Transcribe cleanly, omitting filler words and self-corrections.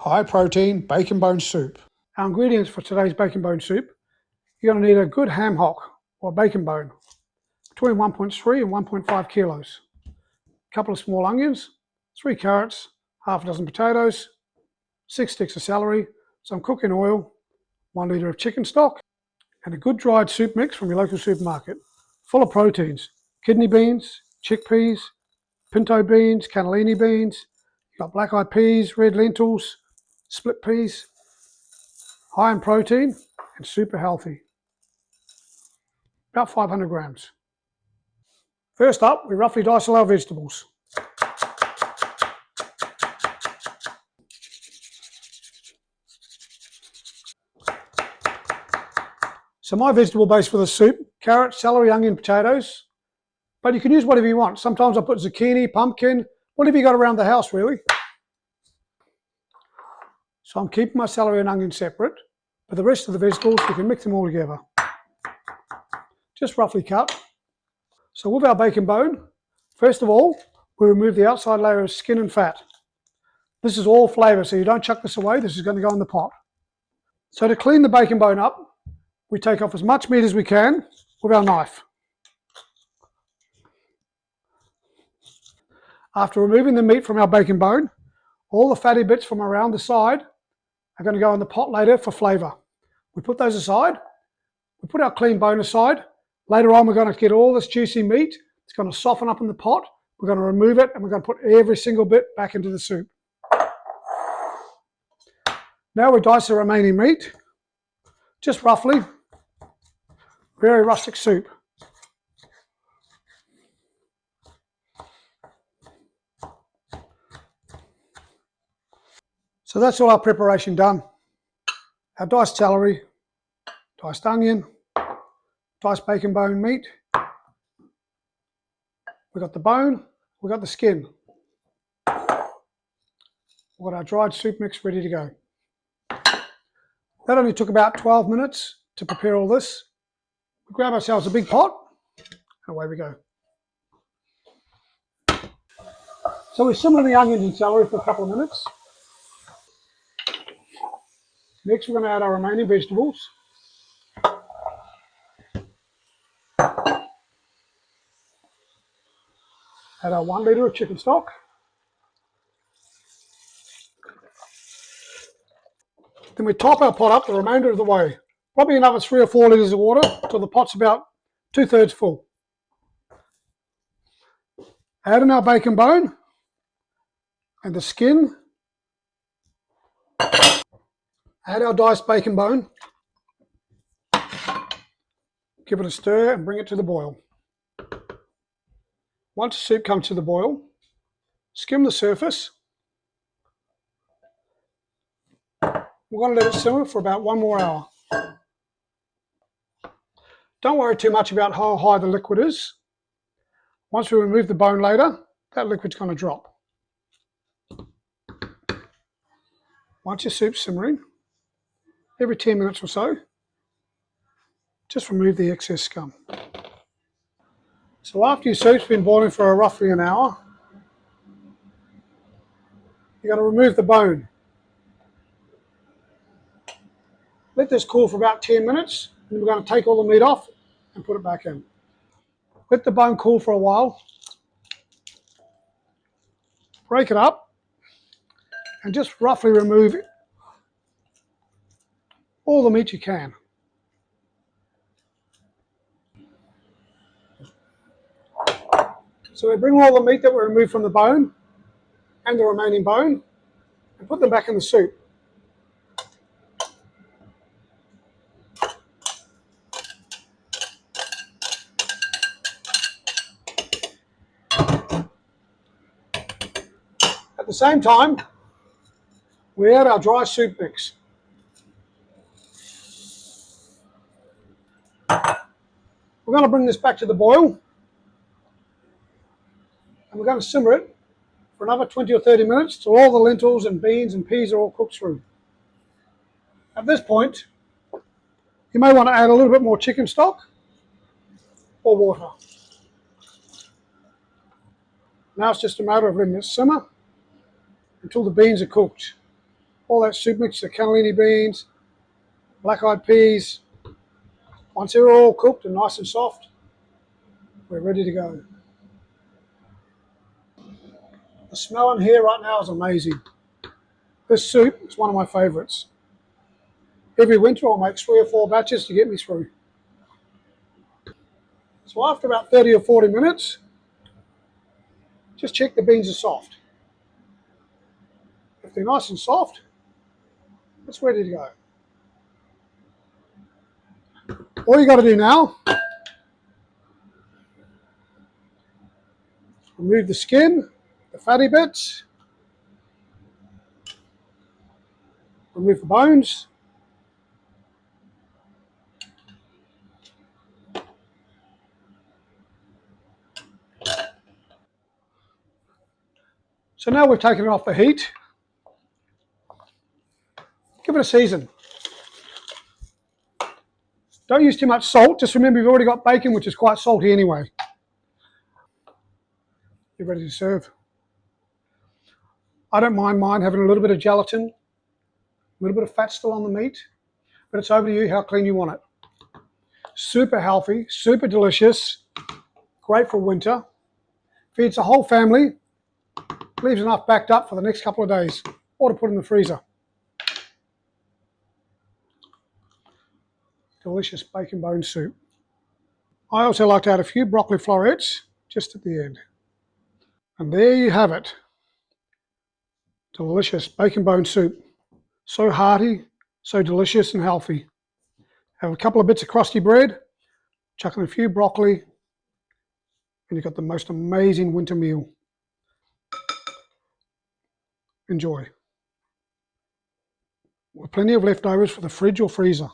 high protein bacon bone soup. Our ingredients for today's bacon bone soup: you're going to need a good ham hock or bacon bone, between 1.3 and 1.5 kilos, a couple of small onions, 3 carrots, half a dozen potatoes, 6 sticks of celery, some cooking oil, 1 litre of chicken stock, and a good dried soup mix from your local supermarket, full of proteins: kidney beans, chickpeas, pinto beans, cannellini beans. You've got black-eyed peas, red lentils, split peas, high in protein and super healthy. About 500 grams. First up, we roughly dice all our vegetables. So my vegetable base for the soup: carrot, celery, onion, potatoes. But you can use whatever you want. Sometimes I put zucchini, pumpkin, whatever you got around the house really. So I'm keeping my celery and onion separate, but the rest of the vegetables, you can mix them all together. Just roughly cut. So with our bacon bone, first of all, we remove the outside layer of skin and fat. This is all flavour, so you don't chuck this away. This is going to go in the pot. So to clean the bacon bone up, we take off as much meat as we can with our knife. After removing the meat from our bacon bone, all the fatty bits from around the side are going to go in the pot later for flavour. We put those aside. We put our clean bone aside. Later on, we're going to get all this juicy meat. It's going to soften up in the pot. We're going to remove it, and we're going to put every single bit back into the soup. Now we dice the remaining meat, just roughly. Very rustic soup. So that's all our preparation done. Our diced celery, diced onion, diced bacon bone meat. We've got the bone, we've got the skin. We've got our dried soup mix ready to go. That only took about 12 minutes to prepare all this. We grab ourselves a big pot, and away we go. So we simmer the onions and celery for a couple of minutes. Next, we're going to add our remaining vegetables. Add our 1 litre of chicken stock. Then we top our pot up the remainder of the way. Probably another 3 or 4 litres of water until the pot's about 2/3 full. Add in our bacon bone and the skin. Add our diced bacon bone. Give it a stir and bring it to the boil. Once the soup comes to the boil, skim the surface. We're going to let it simmer for about 1 more hour. Don't worry too much about how high the liquid is. Once we remove the bone later, that liquid's going to drop. Once your soup's simmering, every 10 minutes or so, just remove the excess scum. So after your soup's been boiling for roughly an hour, you're going to remove the bone. Let this cool for about 10 minutes, and we're going to take all the meat off and put it back in. Let the bone cool for a while. Break it up and just roughly remove all the meat you can. So we bring all the meat that we removed from the bone and the remaining bone and put them back in the soup. At the same time, we add our dry soup mix. We're going to bring this back to the boil, and we're going to simmer it for another 20 or 30 minutes till all the lentils and beans and peas are all cooked through. At this point, you may want to add a little bit more chicken stock or water. Now it's just a matter of letting it simmer until the beans are cooked. all that soup mix, the cannellini beans, black-eyed peas. Once they're all cooked and nice and soft, we're ready to go. The smell in here right now is amazing. This soup is one of my favourites. Every winter I'll make 3 or 4 batches to get me through. So after about 30 or 40 minutes, just check the beans are soft. If they're nice and soft, it's ready to go. All you got to do now, remove the skin, the fatty bits, remove the bones, so now we've taken it off the heat. Give it a season. Don't use too much salt. Just remember you've already got bacon, which is quite salty anyway. You're ready to serve. I don't mind mine having a little bit of gelatin, a little bit of fat still on the meat, but it's over to you how clean you want it. Super healthy, super delicious, great for winter. Feeds the whole family, leaves enough backed up for the next couple of days, or to put in the freezer. Delicious bacon bone soup. I also like to add a few broccoli florets just at the end. And there you have it. Delicious bacon bone soup. So hearty, so delicious and healthy. Have a couple of bits of crusty bread, chuck in a few broccoli, and you've got the most amazing winter meal. Enjoy. With plenty of leftovers for the fridge or freezer.